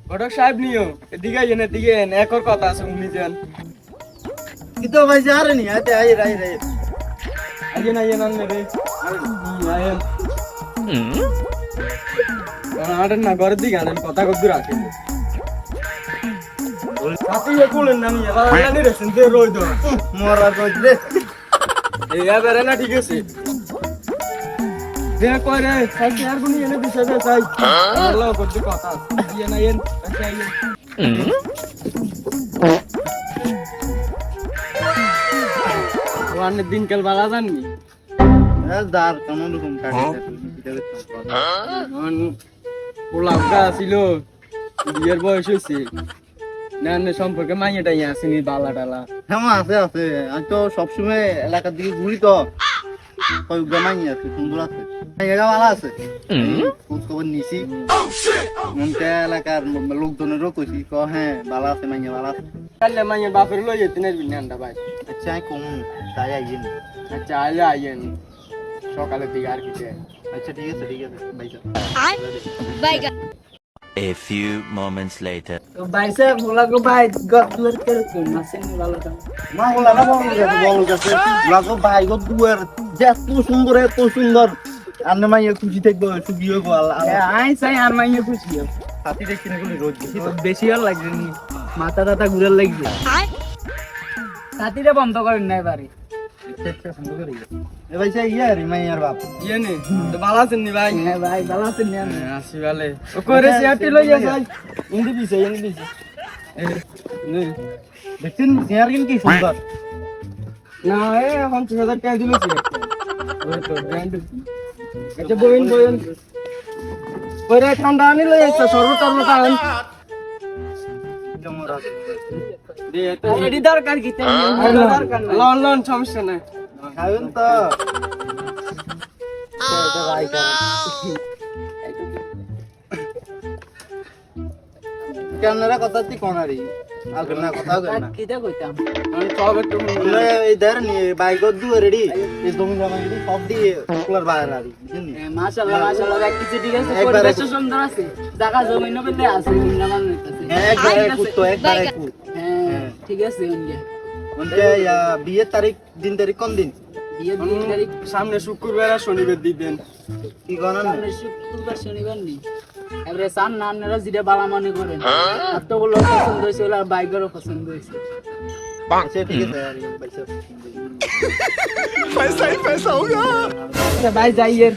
ঘটক সাহেব নিও এদিকে আইয়েন এদিকে আইয়েন একর কথা আছে উনি যান কিতো ভাই যারে নি আতে আই রাই রে আইয়েন আইয়েন আনলে রে আইয়েন আড়েন না ঘরের দিকে আনেন কথা কদ্দুর রাখেন সাথী কুলেন না নিয়ে জানি রে শুনতে রই দো মরা কই রে এই এবারে না ঠিক আছে দে কই রে সাথী আর গুনি এনে দিছে বে চাই আল্লাহ কদ্দুর কথা আইয়েন আইয়েন আইয়েন ওয়ানের দিনকাল বালা জাননি দার কোন রকম কাটে পোলাপটা ছিল বিয়ের বয়স হয়েছে না সম্পর্কে মাইয়াটাই আসেনি বালা টালা হ্যাঁ আছে আছে আমি তো সবসময় এলাকার দিকে ঘুরি তো কই গামাই আছে সুন্দর আছে জায়গা ভালো আছে খোঁজ খবর নিছি মনটা এলাকার লোকজনেরও কইছি ক হ্যাঁ ভালো আছে মাইয়া ভালো আছে কালে মাইয়া বাপের লই যেতে না বিনান্ডা ভাই আচ্ছা আমি কম তাই আইয়েন আচ্ছা আইলে আইয়েন সকালের দিকে আর কিছু আচ্ছা ঠিক আছে ভাইসা A few moments later. तो भाई साहब बोला को भाई गदलर कर को मशीन वाला था মা বলা না বল গেছে লাগো ভাই গো দুয়ার এত সুন্দর আন্নে মাইয়া খুশি থাকবো সুখী হবো আল্লাহ आई सही আর মাইয়ে খুশি সাথী দেখি না গুলি রোজ দেখি তো বেশি আর লাগবে নি মাথা টাটা ঘুরে লাগবে সাথীরা বন্ধ করেন না এবারে আচ্ছা সুন্দর করে এ ভাই সাই ইয়ার মাইয়ার বাপ ইয়ে নে তো ভালো আছেন নি ভাই হ্যাঁ ভাই ভালো আছেন না আসি ভালে ও করে সিয়ারটি লই যাস ভাই ইন্দি দিছে দেখছেন সিয়ার কি সুন্দর না এ 50,000 টাকা দিল সিয়ার ওই তো ব্র্যান্ড আচ্ছা বইন পরে ঠান্ডা আনি লই যাস সরবত আন কেমন আছে দে তো এডি দরকার কি তাই দরকার না লন লন সমস্যা নাই খাবেন তো এটা ভাই কেনরা কথা তুই কোনারি আগের না কথা আগের না কিটা কইতাম আমি সব একটু এই ধর নি বাইক দু রেডি এই জমি জমা রেডি সব দিয়ে কুলার বাইরে রাখি বুঝলি মাশাআল্লাহ এক কিছু ঠিক আছে একবারে পরিবেশ সুন্দর আছে জায়গা জমি ন পেলে আছে গুন্ডামান নিতেছে একবারে কুত্তো একবারে কুত হ্যাঁ ঠিক আছে ওনগে মানে বিয়ে তারিখ দিন তারিখ কোন দিন বিয়ে দিন তারিখ সামনে শুক্রবার আর শনিবার দিবেন কি গণন সামনে শুক্রবার শনিবার নি এবারে সান নানরা যেটা বাবা মনে করেন এতগুলো পছন্দ হয়েছে আর বাইকেরও পছন্দ হয়েছে আচ্ছা ঠিক আছে यार पैसा ভাই যাইয়ের